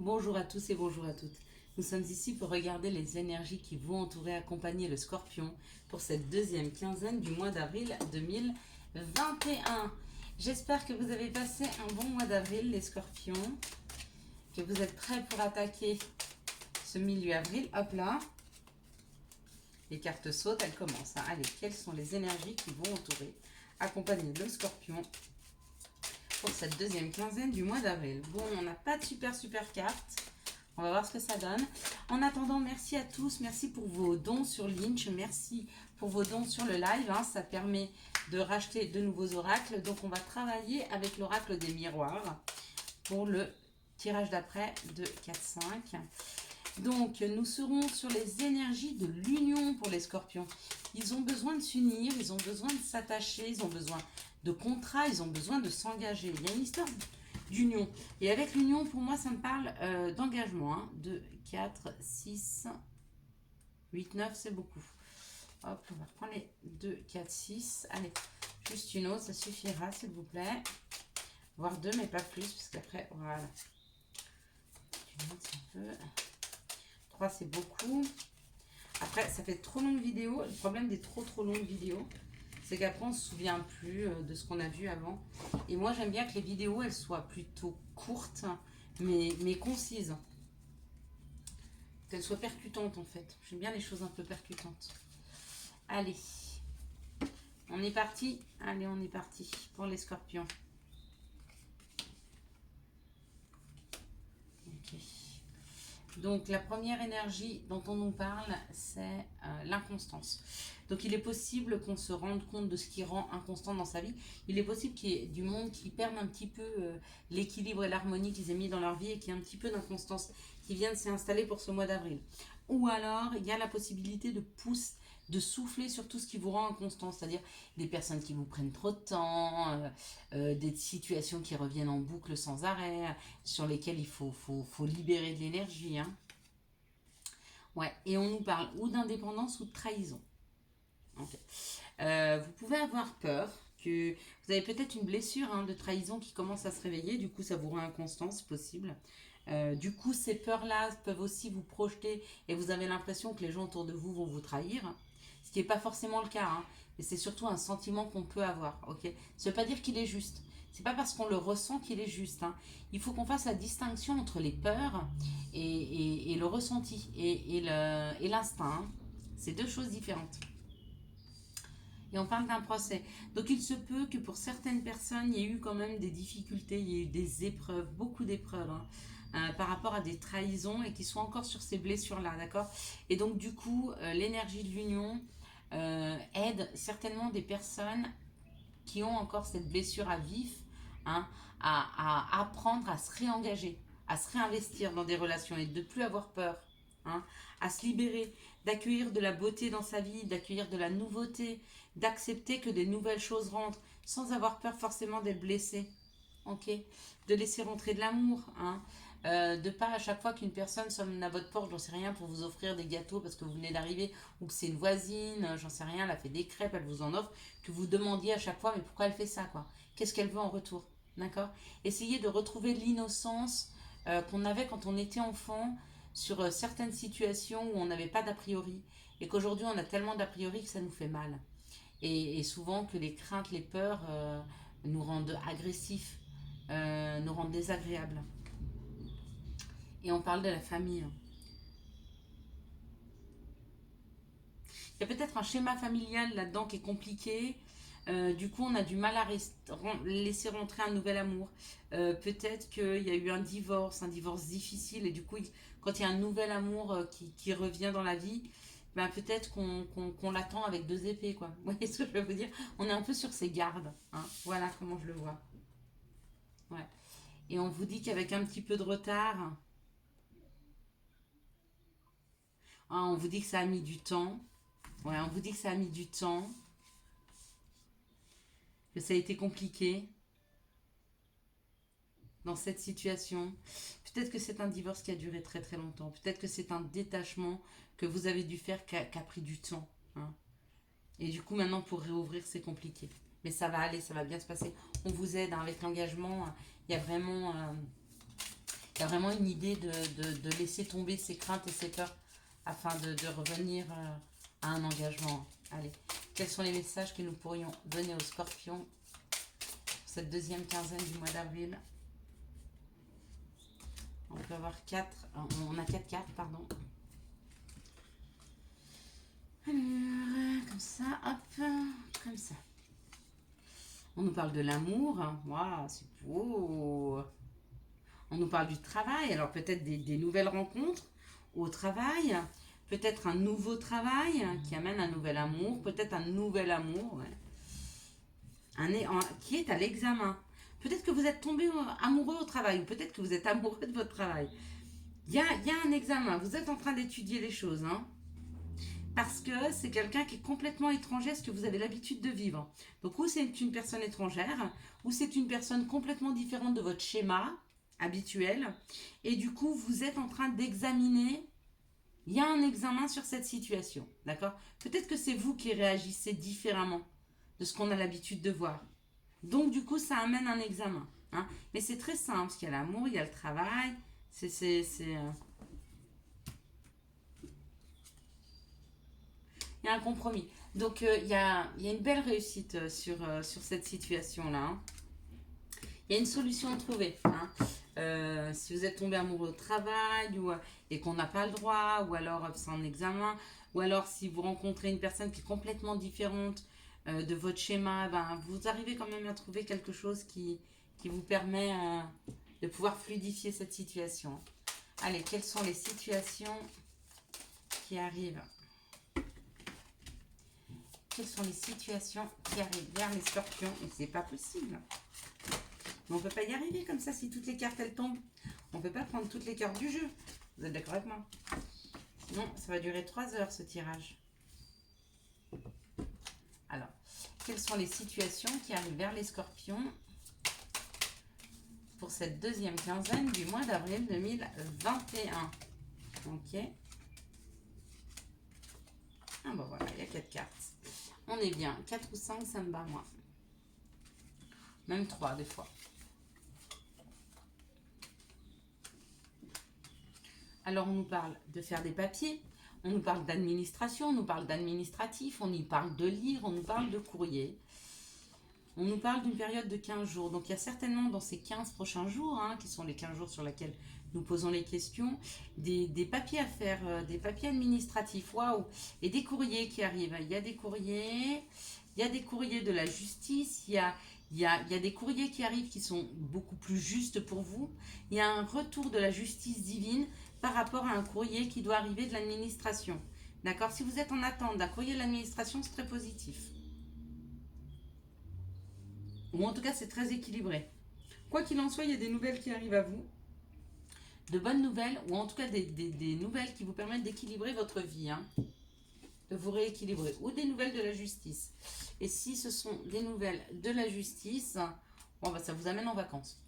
Bonjour à tous et bonjour à toutes. Nous sommes ici pour regarder les énergies qui vont entourer, accompagner le Scorpion pour cette deuxième quinzaine du mois d'avril 2021. J'espère que vous avez passé un bon mois d'avril, les Scorpions, que vous êtes prêts pour attaquer ce milieu avril. Hop là, les cartes sautent, elles commencent. Allez, quelles sont les énergies qui vont entourer, accompagner le Scorpion pour cette deuxième quinzaine du mois d'avril? Bon, on n'a pas de super cartes. On va voir ce que ça donne. En attendant, merci à tous. Merci pour vos dons sur Lynch. Merci pour vos dons sur le live. Ça permet de racheter de nouveaux oracles. Donc, on va travailler avec l'oracle des miroirs pour le tirage d'après de 4-5. Donc, nous serons sur les énergies de l'union pour les Scorpions. Ils ont besoin de s'unir, ils ont besoin de s'attacher, ils ont besoin de contrats, ils ont besoin de s'engager. Il y a une histoire d'union. Et avec l'union, pour moi, ça me parle d'engagement. 2, 4, 6, 8, 9, c'est beaucoup. Hop, on va prendre les 2, 4, 6. Allez, juste une autre, ça suffira, s'il vous plaît. Voire 2, mais pas plus, parce qu'après, voilà. Une autre, un peu. 3, c'est beaucoup. Après, ça fait trop longue vidéo. Le problème des trop longues vidéos, c'est qu'après, on ne se souvient plus de ce qu'on a vu avant. Et moi, j'aime bien que les vidéos, elles soient plutôt courtes, mais concises. Qu'elles soient percutantes, en fait. J'aime bien les choses un peu percutantes. Allez, on est parti. Allez, on est parti pour les Scorpions. Ok. Donc, la première énergie dont on nous parle, c'est l'inconstance. Donc, il est possible qu'on se rende compte de ce qui rend inconstant dans sa vie. Il est possible qu'il y ait du monde qui perde un petit peu l'équilibre et l'harmonie qu'ils aient mis dans leur vie et qu'il y ait un petit peu d'inconstance qui vient de s'installer pour ce mois d'avril. Ou alors, il y a la possibilité de souffler sur tout ce qui vous rend inconstant, c'est-à-dire des personnes qui vous prennent trop de temps, des situations qui reviennent en boucle sans arrêt, sur lesquelles il faut libérer de l'énergie. Ouais, et on nous parle ou d'indépendance ou de trahison. Vous pouvez avoir peur que vous avez peut-être une blessure de trahison qui commence à se réveiller, du coup ça vous rend inconstant, c'est possible. Du coup, ces peurs-là peuvent aussi vous projeter et vous avez l'impression que les gens autour de vous vont vous trahir, ce qui n'est pas forcément le cas, mais c'est surtout un sentiment qu'on peut avoir. Ok, ça ne veut pas dire qu'il est juste. C'est pas parce qu'on le ressent qu'il est juste. Il faut qu'on fasse la distinction entre les peurs et le ressenti et l'instinct. C'est deux choses différentes. Et on parle d'un procès. Donc il se peut que pour certaines personnes, il y ait eu quand même des difficultés, il y a eu des épreuves, beaucoup d'épreuves par rapport à des trahisons et qui sont encore sur ces blessures-là, d'accord? Et donc du coup, l'énergie de l'union aide certainement des personnes qui ont encore cette blessure à vif à apprendre à se réengager, à se réinvestir dans des relations et de ne plus avoir peur, à se libérer, d'accueillir de la beauté dans sa vie, d'accueillir de la nouveauté, d'accepter que des nouvelles choses rentrent sans avoir peur forcément d'être blessé. Ok, de laisser rentrer de l'amour, de pas à chaque fois qu'une personne sonne à votre porte, j'en sais rien, pour vous offrir des gâteaux parce que vous venez d'arriver ou que c'est une voisine, j'en sais rien, elle a fait des crêpes, elle vous en offre, que vous demandiez à chaque fois mais pourquoi elle fait ça, quoi? Qu'est-ce qu'elle veut en retour? D'accord? Essayez de retrouver l'innocence qu'on avait quand on était enfant sur certaines situations où on n'avait pas d'a priori et qu'aujourd'hui on a tellement d'a priori que ça nous fait mal. Et souvent que les craintes, les peurs nous rendent agressifs, nous rendent désagréables. Et on parle de la famille. Il y a peut-être un schéma familial là-dedans qui est compliqué. Du coup, on a du mal à laisser rentrer un nouvel amour. Peut-être qu'il y a eu un divorce difficile, et du coup, quand il y a un nouvel amour qui revient dans la vie, ben peut-être qu'on l'attend avec deux épées, quoi. Vous voyez ce que je veux vous dire? On est un peu sur ses gardes. Voilà comment je le vois. Ouais. Et on vous dit qu'avec un petit peu de retard, on vous dit que ça a mis du temps. Ouais, on vous dit que ça a mis du temps, que ça a été compliqué dans cette situation. Peut-être que c'est un divorce qui a duré très longtemps. Peut-être que c'est un détachement que vous avez dû faire qui a pris du temps. Et du coup, maintenant, pour réouvrir, c'est compliqué. Mais ça va aller, ça va bien se passer. On vous aide avec l'engagement. Il y a vraiment Il y a vraiment une idée de laisser tomber ses craintes et ses peurs afin de revenir à un engagement. Allez, quels sont les messages que nous pourrions donner aux scorpions pour cette deuxième quinzaine du mois d'avril? On peut avoir 4, on a 4 cartes, pardon. Alors, comme ça, hop, comme ça. On nous parle de l'amour, waouh, c'est beau. On nous parle du travail, alors peut-être des nouvelles rencontres au travail, peut-être un nouveau travail qui amène un nouvel amour, peut-être un nouvel amour, ouais. Qui est à l'examen. Peut-être que vous êtes tombé amoureux au travail, ou peut-être que vous êtes amoureux de votre travail. Il y a un examen, vous êtes en train d'étudier les choses, hein, parce que c'est quelqu'un qui est complètement étranger à ce que vous avez l'habitude de vivre. Donc ou c'est une personne étrangère, ou c'est une personne complètement différente de votre schéma habituel, et du coup vous êtes en train d'examiner, il y a un examen sur cette situation, d'accord? Peut-être que c'est vous qui réagissez différemment de ce qu'on a l'habitude de voir. Donc du coup ça amène un examen, hein? Mais c'est très simple, parce qu'il y a l'amour, il y a le travail, il y a un compromis. Donc il y a une belle réussite sur cette situation-là, hein. Il y a une solution à trouver, hein. Si vous êtes tombé amoureux au travail et qu'on n'a pas le droit, ou alors c'est en examen, ou alors si vous rencontrez une personne qui est complètement différente de votre schéma, ben, vous arrivez quand même à trouver quelque chose qui vous permet de pouvoir fluidifier cette situation. Allez, quelles sont les situations qui arrivent? Quelles sont les situations qui arrivent vers les scorpions? Et c'est pas possible. Mais on ne peut pas y arriver comme ça si toutes les cartes elles tombent. On ne peut pas prendre toutes les cartes du jeu. Vous êtes d'accord avec moi? Sinon, ça va durer 3 heures ce tirage. Alors, quelles sont les situations qui arrivent vers les scorpions pour cette deuxième quinzaine du mois d'avril 2021? Ok. Ah bon voilà, il y a 4 cartes. On est bien. 4 ou 5, ça me bat moi. Même 3 des fois. Alors on nous parle de faire des papiers, on nous parle d'administration, on nous parle d'administratif, on nous parle de lire, on nous parle de courrier. On nous parle d'une période de 15 jours. Donc il y a certainement dans ces 15 prochains jours, hein, qui sont les 15 jours sur lesquels nous posons les questions, des papiers à faire, des papiers administratifs, waouh, et des courriers qui arrivent. Il y a des courriers, de la justice, il y a des courriers qui arrivent qui sont beaucoup plus justes pour vous. Il y a un retour de la justice divine par rapport à un courrier qui doit arriver de l'administration. D'accord? Si vous êtes en attente d'un courrier de l'administration, c'est très positif. Ou en tout cas, c'est très équilibré. Quoi qu'il en soit, il y a des nouvelles qui arrivent à vous. De bonnes nouvelles, ou en tout cas des nouvelles qui vous permettent d'équilibrer votre vie, hein, de vous rééquilibrer, ou des nouvelles de la justice. Et si ce sont des nouvelles de la justice, bon, bah, ça vous amène en vacances.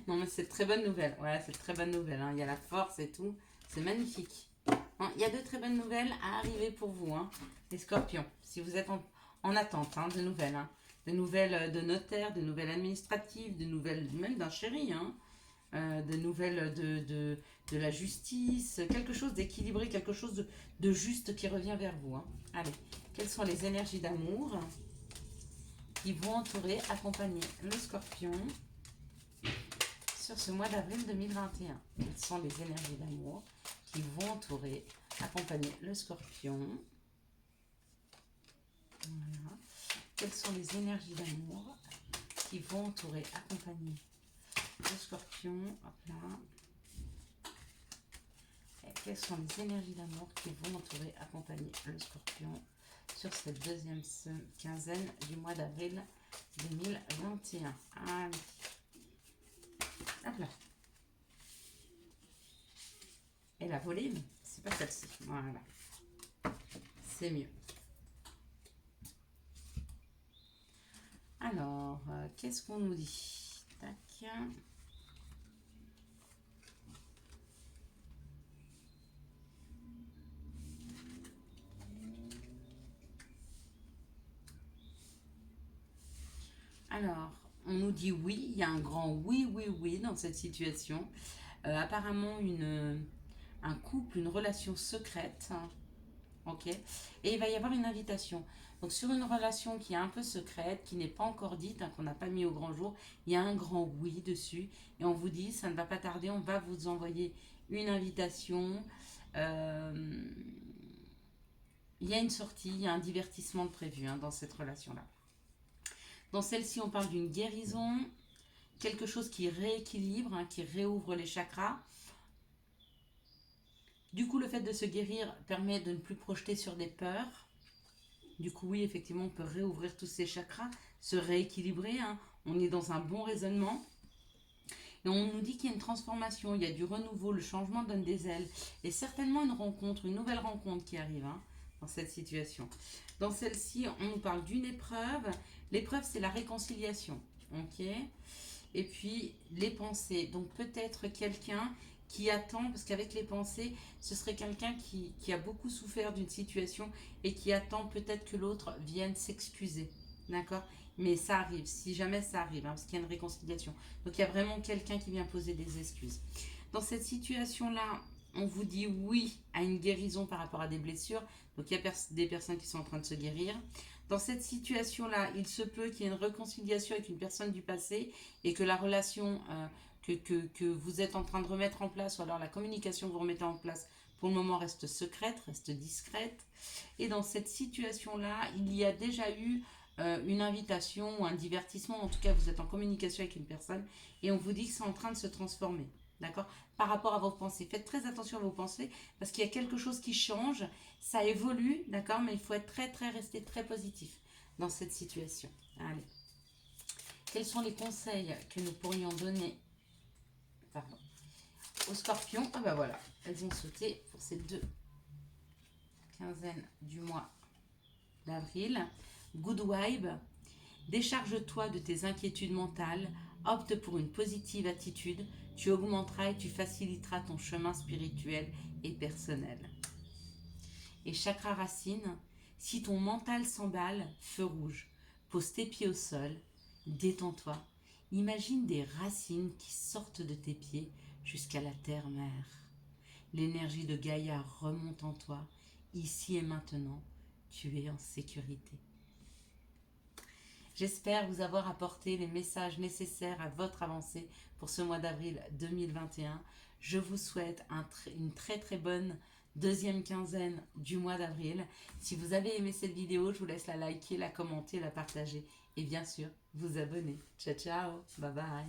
Non, mais c'est de très bonne nouvelle. Ouais, c'est de très bonne nouvelle, hein. Il y a la force et tout. C'est magnifique. Hein, il y a de très bonnes nouvelles à arriver pour vous, hein, les scorpions. Si vous êtes en attente, hein, de nouvelles, hein. De nouvelles de notaires, de nouvelles administratives, de nouvelles même d'un chéri, hein. De nouvelles de la justice, quelque chose d'équilibré, quelque chose de juste qui revient vers vous, hein. Allez, quelles sont les énergies d'amour qui vont entourer, accompagner le scorpion sur ce mois d'avril 2021? Quelles sont les énergies d'amour qui vont entourer, accompagner le scorpion? Voilà. Quelles sont les énergies d'amour qui vont entourer, accompagner le scorpion? Hop là. Et quelles sont les énergies d'amour qui vont entourer, accompagner le scorpion sur cette deuxième quinzaine du mois d'avril 2021? Allez. Hop là. Et la volume, c'est pas celle-ci. Voilà. C'est mieux. Alors, qu'est-ce qu'on nous dit? Tac. Alors, On nous dit oui, il y a un grand oui, oui, oui dans cette situation. Apparemment, un couple, une relation secrète. Ok. Et il va y avoir une invitation. Donc sur une relation qui est un peu secrète, qui n'est pas encore dite, hein, qu'on n'a pas mis au grand jour, il y a un grand oui dessus. Et on vous dit, ça ne va pas tarder, on va vous envoyer une invitation. Euh, il y a une sortie, il y a un divertissement de prévu hein, dans cette relation-là. Dans celle-ci, on parle d'une guérison, quelque chose qui rééquilibre, hein, qui réouvre les chakras. Du coup, le fait de se guérir permet de ne plus projeter sur des peurs. Du coup, oui, effectivement, on peut réouvrir tous ces chakras, se rééquilibrer. Hein. On est dans un bon raisonnement. Et on nous dit qu'il y a une transformation, il y a du renouveau, le changement donne des ailes. Et certainement une rencontre, une nouvelle rencontre qui arrive hein, dans cette situation. Dans celle-ci, on nous parle d'une épreuve. L'épreuve, c'est la réconciliation. Ok. Et puis, les pensées. Donc, peut-être quelqu'un qui attend, parce qu'avec les pensées, ce serait quelqu'un qui a beaucoup souffert d'une situation et qui attend peut-être que l'autre vienne s'excuser. D'accord. Mais ça arrive, si jamais ça arrive, hein, parce qu'il y a une réconciliation. Donc il y a vraiment quelqu'un qui vient poser des excuses. Dans cette situation-là, on vous dit oui à une guérison par rapport à des blessures. Donc il y a des personnes qui sont en train de se guérir. Dans cette situation-là, il se peut qu'il y ait une réconciliation avec une personne du passé et que la relation que vous êtes en train de remettre en place, ou alors la communication que vous remettez en place, pour le moment reste secrète, reste discrète. Et dans cette situation-là, il y a déjà eu une invitation ou un divertissement, en tout cas vous êtes en communication avec une personne et on vous dit que c'est en train de se transformer, d'accord. Par rapport à vos pensées, faites très attention à vos pensées parce qu'il y a quelque chose qui change, ça évolue, d'accord, mais il faut être rester très positif dans cette situation. Allez, quels sont les conseils que nous pourrions donner, pardon, aux scorpions? Ah bah voilà, elles ont sauté pour ces deux quinzaines du mois d'avril. Good vibe. Décharge-toi de tes inquiétudes mentales, opte pour une positive attitude, tu augmenteras et tu faciliteras ton chemin spirituel et personnel. Et chakra racine, si ton mental s'emballe, feu rouge, pose tes pieds au sol, détends-toi, imagine des racines qui sortent de tes pieds jusqu'à la terre-mère. L'énergie de Gaïa remonte en toi, ici et maintenant, tu es en sécurité. J'espère vous avoir apporté les messages nécessaires à votre avancée pour ce mois d'avril 2021. Je vous souhaite une très bonne deuxième quinzaine du mois d'avril. Si vous avez aimé cette vidéo, je vous laisse la liker, la commenter, la partager et bien sûr vous abonner. Ciao ciao, bye bye.